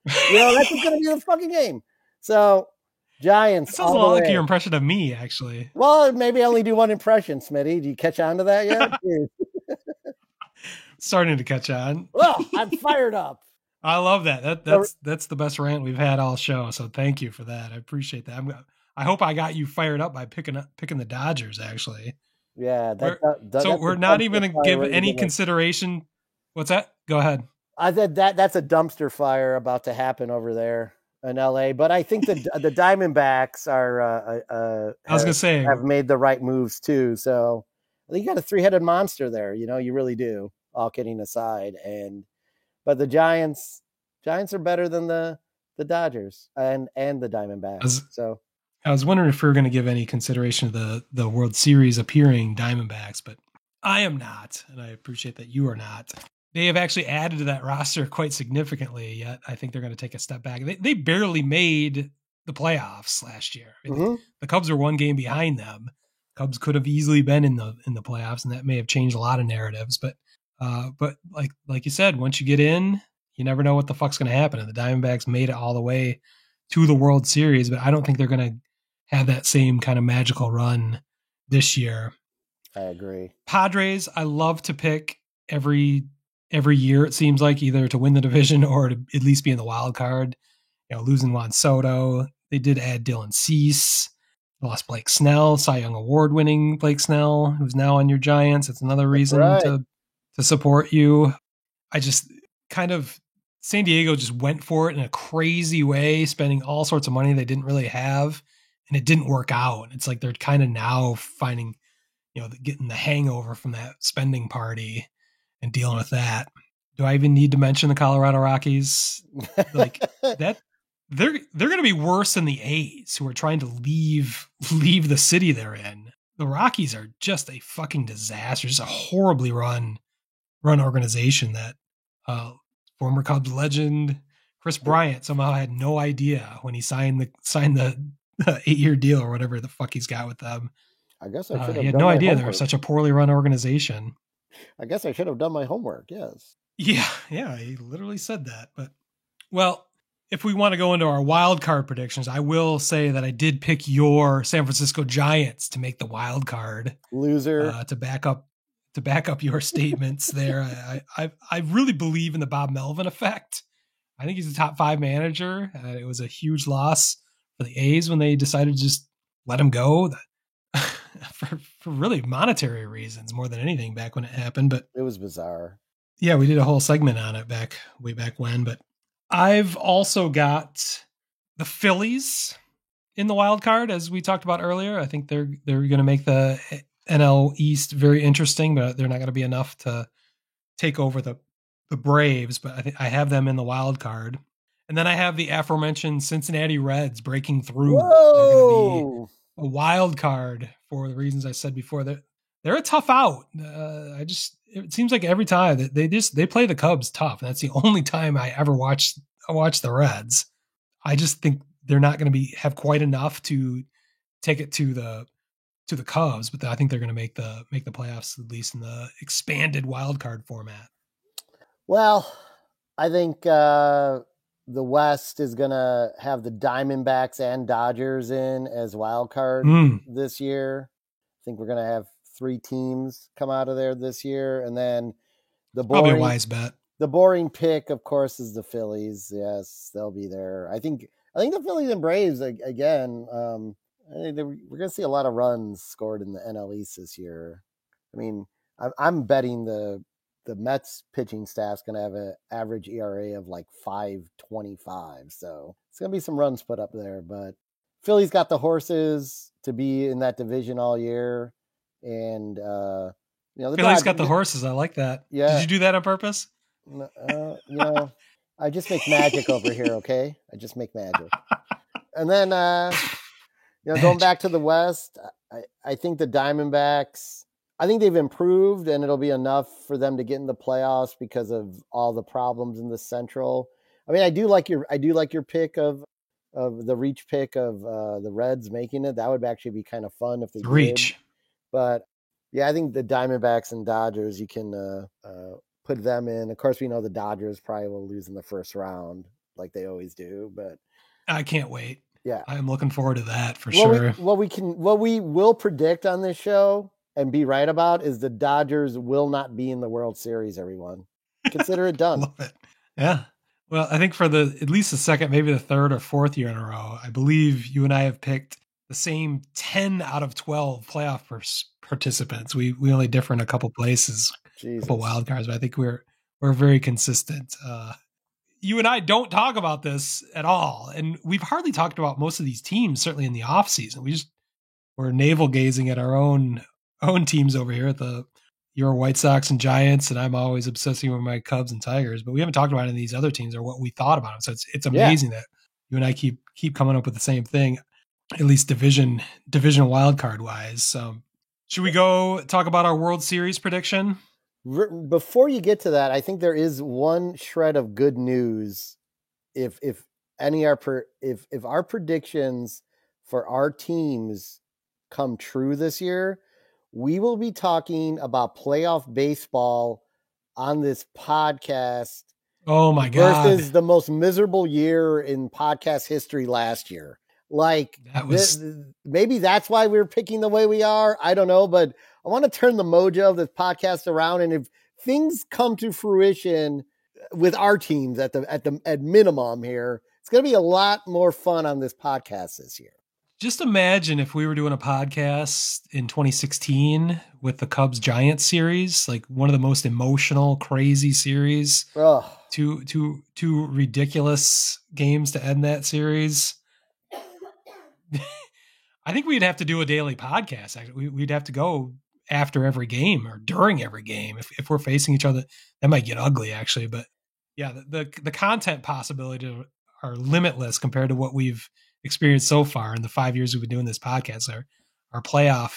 That's just going to be the fucking game. So, Giants.
That sounds a lot like your impression of me, actually.
Well, maybe I only do one impression, Smitty. Do you catch on to that yet?
Starting to catch on.
Well, I'm fired up.
I love that. That's the best rant we've had all show. So thank you for that. I appreciate that. I hope I got you fired up by picking the Dodgers, actually.
Yeah.
We're not even going to give any consideration. What's that? Go ahead.
I said that's a dumpster fire about to happen over there in LA, but I think the Diamondbacks have made the right moves too. So I think you got a three-headed monster there. You really do, all kidding aside. But the Giants are better than the Dodgers and the Diamondbacks.
I was wondering if we were going to give any consideration to the World Series appearing Diamondbacks, but I am not, and I appreciate that you are not. They have actually added to that roster quite significantly, yet I think they're going to take a step back. They barely made the playoffs last year.
Mm-hmm.
The Cubs are one game behind them. Cubs could have easily been in the playoffs, and that may have changed a lot of narratives. But like you said, once you get in, you never know what the fuck's going to happen. And the Diamondbacks made it all the way to the World Series, but I don't think they're going to have that same kind of magical run this year.
I agree.
Padres, I love to pick every year. It seems like either to win the division or to at least be in the wild card. Losing Juan Soto, they did add Dylan Cease. Lost Blake Snell, Cy Young Award winning Blake Snell, who's now on your Giants. It's another reason to support you. I just kind of, San Diego just went for it in a crazy way, spending all sorts of money they didn't really have, and it didn't work out. It's like they're kind of now finding, getting the hangover from that spending party and dealing with that. Do I even need to mention the Colorado Rockies? Like that. They're going to be worse than the A's, who are trying to leave the city they're in. The Rockies are just a fucking disaster, just a horribly run organization that former Cubs legend Chris Bryant somehow had no idea when he signed the 8-year deal or whatever the fuck he's got with them.
I guess I should have.
He had no idea they were such a poorly run organization.
I guess I should have done my homework. Yes.
Yeah, he literally said that. But well, if we want to go into our wild card predictions, I will say that I did pick your San Francisco Giants to make the wild card.
Loser.
To back up your statements there. I really believe in the Bob Melvin effect. I think he's a top 5 manager. It was a huge loss for the A's when they decided to just let him go for really monetary reasons more than anything back when it happened. But
it was bizarre.
Yeah, we did a whole segment on it way back when, but I've also got the Phillies in the wild card, as we talked about earlier. I think they're going to make the NL East very interesting, but they're not going to be enough to take over the Braves. But I have them in the wild card, and then I have the aforementioned Cincinnati Reds breaking through.
Whoa!
They're going to be a wild card for the reasons I said before. They're a tough out. It seems like every time that they play the Cubs tough. And that's the only time I ever watch the Reds. I just think they're not going to have quite enough to take it to the Cubs, but I think they're going to make the playoffs, at least in the expanded wild card format.
Well, I think the West is going to have the Diamondbacks and Dodgers in as wild card this year. I think we're going to have 3 teams come out of there this year, and then
probably a wise bet.
The boring pick, of course, is the Phillies. Yes, they'll be there. I think the Phillies and Braves again. I think we're going to see a lot of runs scored in the NL East this year. I mean, I'm betting the Mets pitching staff's going to have an average ERA of like 5.25. So it's going to be some runs put up there. But Philly's got the horses to be in that division all year. And, the
Philly's got the horses. I like that.
Yeah.
Did you do that on purpose?
I just make magic over here. Okay. I just make magic. And then, going back to the West, I think the Diamondbacks, I think they've improved, and it'll be enough for them to get in the playoffs because of all the problems in the Central. I mean, I do like your pick of the reach pick of the Reds making it. That would actually be kind of fun if they
reach.
Did. But yeah, I think the Diamondbacks and Dodgers, you can put them in. Of course, we know the Dodgers probably will lose in the first round like they always do, but
I can't wait.
Yeah.
I'm looking forward to that for sure.
What we will predict on this show and be right about is the Dodgers will not be in the World Series, everyone. Consider it done.
Love it. Yeah. Well, I think for at least the second, maybe the third or fourth year in a row, I believe you and I have picked the same 10 out of 12 playoff participants. We only differ in a couple places, a couple wild cards, but I think we're very consistent. You and I don't talk about this at all. And we've hardly talked about most of these teams, certainly in the off season. We're navel gazing at our own teams over here at your White Sox and Giants. And I'm always obsessing with my Cubs and Tigers, but we haven't talked about any of these other teams or what we thought about them. So it's amazing that you and I keep coming up with the same thing, at least division wild card wise. Should we go talk about our World Series prediction?
Before you get to that, I think there is one shred of good news. If if our predictions for our teams come true this year, we will be talking about playoff baseball on this podcast.
Oh my God.
Versus the most miserable year in podcast history last year. Like
that was
maybe that's why we're picking the way we are. I don't know, but I want to turn the mojo of this podcast around. And if things come to fruition with our teams at minimum here, it's going to be a lot more fun on this podcast this year.
Just imagine if we were doing a podcast in 2016 with the Cubs Giants series, like one of the most emotional, crazy series.
Ugh.
Two ridiculous games to end that series. I think we'd have to do a daily podcast. Actually, we'd have to go after every game or during every game if we're facing each other. That might get ugly, actually. But yeah, the content possibilities are limitless compared to what we've experienced so far in the 5 years we've been doing this podcast. Our playoff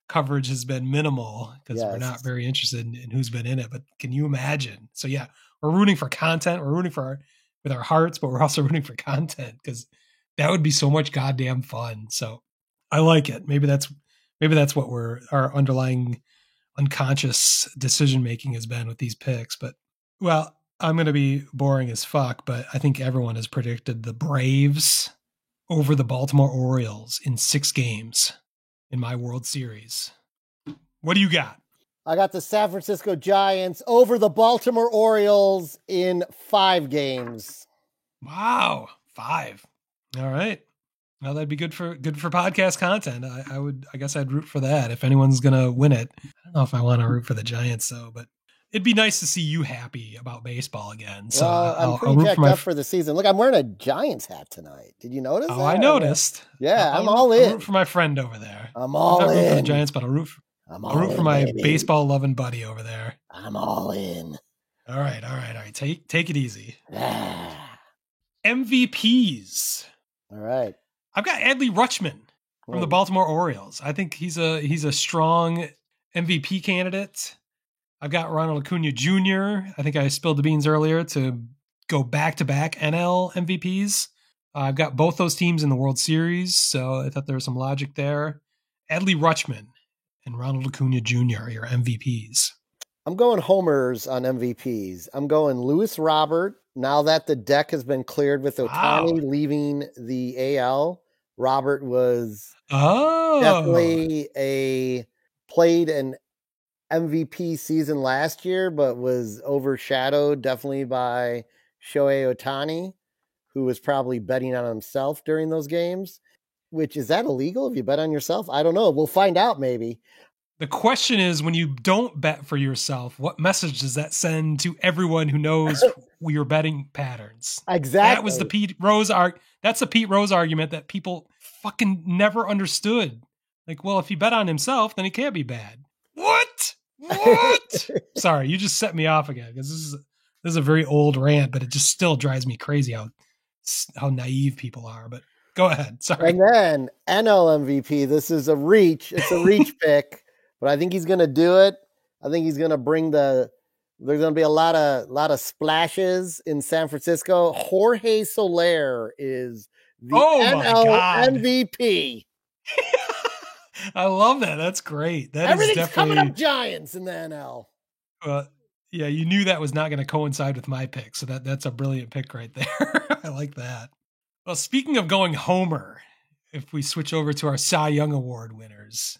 coverage has been minimal because we're not very interested in who's been in it. But can you imagine? So yeah, we're rooting for content. We're rooting with our hearts, but we're also rooting for content because that would be so much goddamn fun. So I like it. Maybe that's what our underlying unconscious decision making has been with these picks. But well, I'm going to be boring as fuck, but I think everyone has predicted the Braves over the Baltimore Orioles in 6 games in my World Series. What do you got?
I got the San Francisco Giants over the Baltimore Orioles in 5 games.
Wow. 5. All right. Well, that'd be good for podcast content. I guess I'd root for that if anyone's going to win it. I don't know if I want to root for the Giants though, but it'd be nice to see you happy about baseball again. So
I'm pretty jacked up for the season. Look, I'm wearing a Giants hat tonight. Did you notice?
Oh, I noticed.
Yeah, I'm all in.
I'll root for my friend over there.
I'm all in.
Not root for the Giants, but I'll root for my baseball loving buddy over there.
I'm all in.
All right. Take it easy. MVPs.
All right.
I've got Adley Rutschman from the Baltimore Orioles. I think he's a strong MVP candidate. I've got Ronald Acuna Jr. I think I spilled the beans earlier to go back-to-back NL MVPs. I've got both those teams in the World Series, so I thought there was some logic there. Adley Rutschman and Ronald Acuna Jr. are your MVPs.
I'm going homers on MVPs. I'm going Luis Robert. Now that the deck has been cleared with Ohtani leaving the AL, Robert was definitely played an MVP season last year, but was overshadowed definitely by Shohei Ohtani, who was probably betting on himself during those games. Which, is that illegal if you bet on yourself? I don't know. We'll find out maybe.
The question is, when you don't bet for yourself, what message does that send to everyone who knows your betting patterns?
Exactly.
That was the Pete Rose that's the Pete Rose argument that people fucking never understood. Like, well, if he bet on himself, then he can't be bad. What? Sorry, you just set me off again because this is a very old rant, but it just still drives me crazy how naive people are. But go ahead. Sorry.
And then NL MVP. This is a reach. It's a reach pick, but I think he's going to do it. I think he's going to bring there's going to be a lot of splashes in San Francisco. Jorge Soler is the NL MVP.
I love that. That's great.
Everything's coming up Giants in the NL.
Yeah, you knew that was not going to coincide with my pick, so that's a brilliant pick right there. I like that. Well, speaking of going homer, if we switch over to our Cy Young Award winners,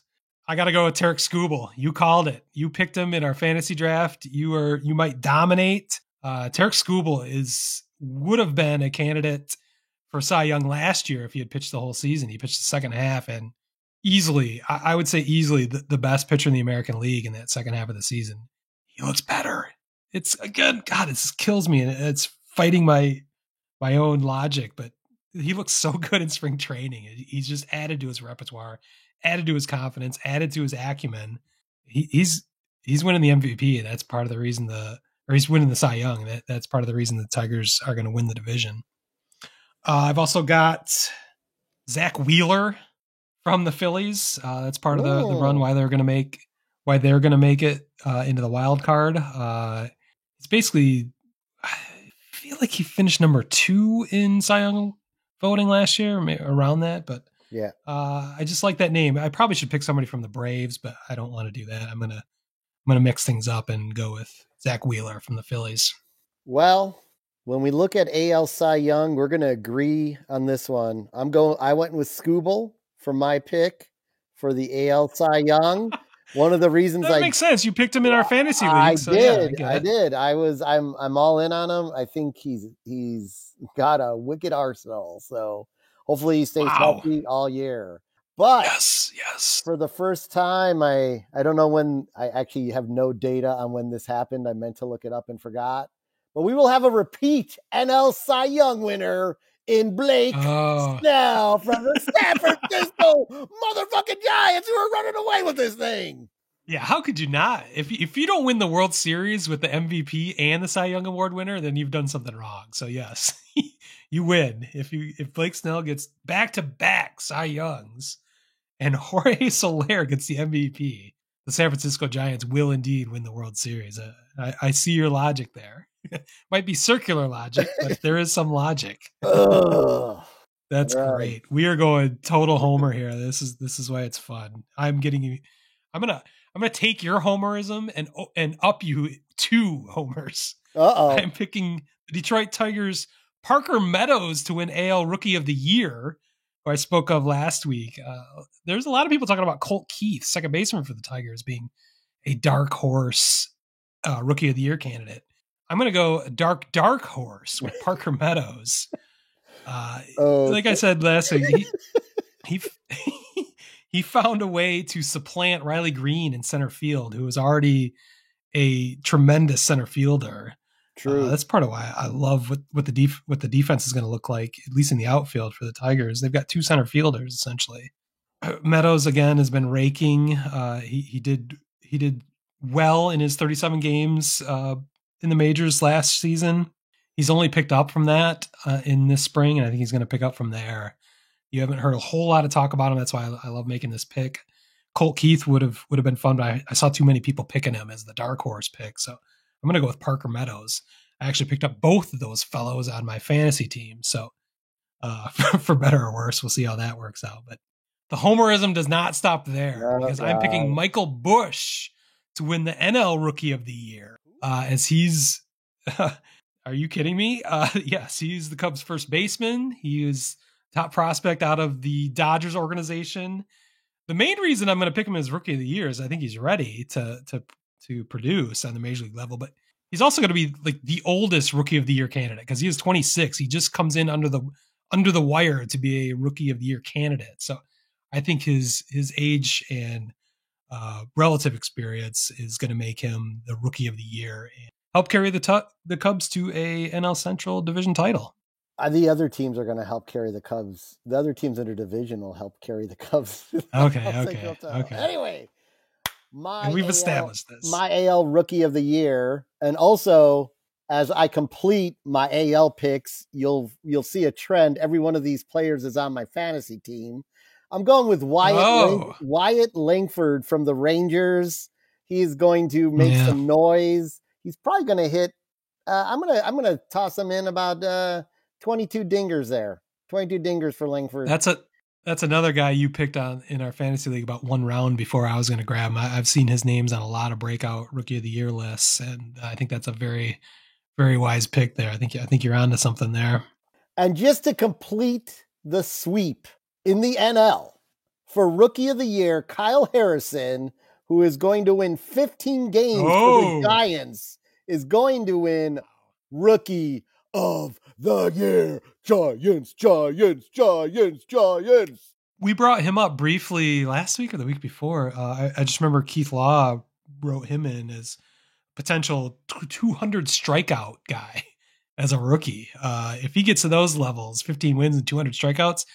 I got to go with Tarik Skubal. You called it. You picked him in our fantasy draft. You might dominate. Tarik Skubal would have been a candidate for Cy Young last year if he had pitched the whole season. He pitched the second half and easily, I would say easily the best pitcher in the American League in that second half of the season. He looks better. It's again, God, it just kills me, and it's fighting my own logic. But he looks so good in spring training. He's just added to his repertoire, added to his confidence, added to his acumen. He's winning the MVP, and that's part of the reason he's winning the Cy Young. That's part of the reason the Tigers are going to win the division. I've also got Zach Wheeler from the Phillies. That's part of the run why they're going to make it into the wild card. It's basically, feel like he finished number 2 in Cy Young voting last year, around that. But
Yeah.
I just like that name. I probably should pick somebody from the Braves, but I don't want to do that. I'm gonna mix things up and go with Zach Wheeler from the Phillies.
Well, when we look at AL Cy Young, we're going to agree on this one. I went with Skubal for my pick for the AL Cy Young. One of the reasons
that makes sense. You picked him in our fantasy league. So
I did. I'm all in on him. I think he's got a wicked arsenal. So hopefully he stays healthy all year. But
yes.
For the first time, I don't know when. I actually have no data on when this happened. I meant to look it up and forgot. But we will have a repeat NL Cy Young winner in Blake Snell from the San Francisco motherfucking Giants, who are running away with this thing.
Yeah, how could you not? If you don't win the World Series with the MVP and the Cy Young Award winner, then you've done something wrong. So yes, you win. If Blake Snell gets back-to-back Cy Youngs and Jorge Soler gets the MVP, the San Francisco Giants will indeed win the World Series. I see your logic there. Might be circular logic, but there is some logic. That's great. We are going total homer here. This is why it's fun. I'm gonna take your homerism and up you 2 homers. I'm picking the Detroit Tigers' Parker Meadows to win AL Rookie of the Year, who I spoke of last week. There's a lot of people talking about Colt Keith, second baseman for the Tigers, being a dark horse Rookie of the Year candidate. I'm going to go dark horse with Parker Meadows. Like I said last week, he found a way to supplant Riley Green in center field, who was already a tremendous center fielder.
True.
That's part of why I love what the defense is going to look like, at least in the outfield for the Tigers. They've got 2 center fielders essentially. Meadows again has been raking. He did well in his 37 games in the majors last season. He's only picked up from that in this spring, and I think he's going to pick up from there. You haven't heard a whole lot of talk about him. That's why I love making this pick. Colt Keith would have been fun, but I saw too many people picking him as the dark horse pick. So I'm going to go with Parker Meadows. I actually picked up both of those fellows on my fantasy team. So for better or worse, we'll see how that works out. But the homerism does not stop there, because I'm picking Michael Busch to win the NL Rookie of the Year. As he's, are you kidding me? Yes, he's the Cubs' first baseman. He is top prospect out of the Dodgers organization. The main reason I'm going to pick him as Rookie of the Year is I think he's ready to produce on the major league level, but he's also going to be like the oldest Rookie of the Year candidate because he is 26. He just comes in under the wire to be a Rookie of the Year candidate. So I think his age and relative experience is going to make him the Rookie of the Year and help carry the Cubs to a NL Central division title.
The other teams are going to help carry the Cubs. The other teams in their division will help carry the Cubs.
Okay.
Anyway,
we've established this.
My AL Rookie of the Year, and also as I complete my AL picks, you'll see a trend. Every one of these players is on my fantasy team. I'm going with Wyatt Langford from the Rangers. He's going to make some noise. He's probably going to hit. I'm gonna toss him in about 22 dingers there. 22 dingers for Langford.
That's another guy you picked on in our fantasy league about 1 round before I was going to grab him. I've seen his names on a lot of breakout Rookie of the Year lists, and I think that's a very, very wise pick there. I think you're onto something there.
And just to complete the sweep in the NL for Rookie of the Year, Kyle Harrison, who is going to win 15 games for the Giants, is going to win Rookie of the Year. Giants.
We brought him up briefly last week or the week before. I just remember Keith Law wrote him in as potential 200 strikeout guy as a rookie. If he gets to those levels, 15 wins and 200 strikeouts,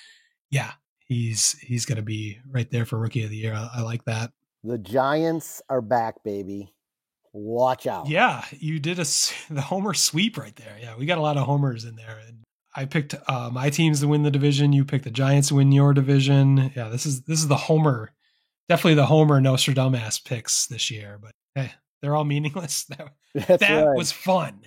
yeah, he's going to be right there for Rookie of the Year. I like that.
The Giants are back, baby. Watch out.
Yeah, you did the homer sweep right there. Yeah, we got a lot of homers in there. And I picked my teams to win the division. You picked the Giants to win your division. Yeah, this is the homer, definitely the homer Nostradamus picks this year. But hey, they're all meaningless. That
right.
was fun.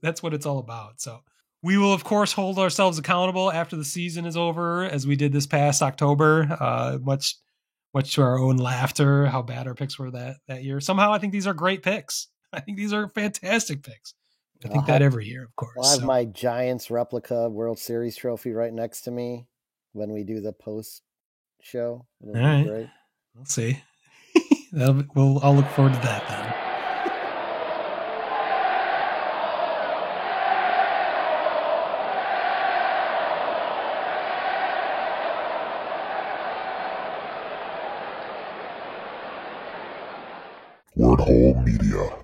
That's what it's all about. So we will, of course, hold ourselves accountable after the season is over, as we did this past October. Much to our own laughter, how bad our picks were that year. Somehow, I think these are great picks. I think these are fantastic picks. I think that every year, of course.
I'll have my Giants replica World Series trophy right next to me when we do the post show.
All right, great. We'll see. I'll look forward to that then.
Wordhole Media.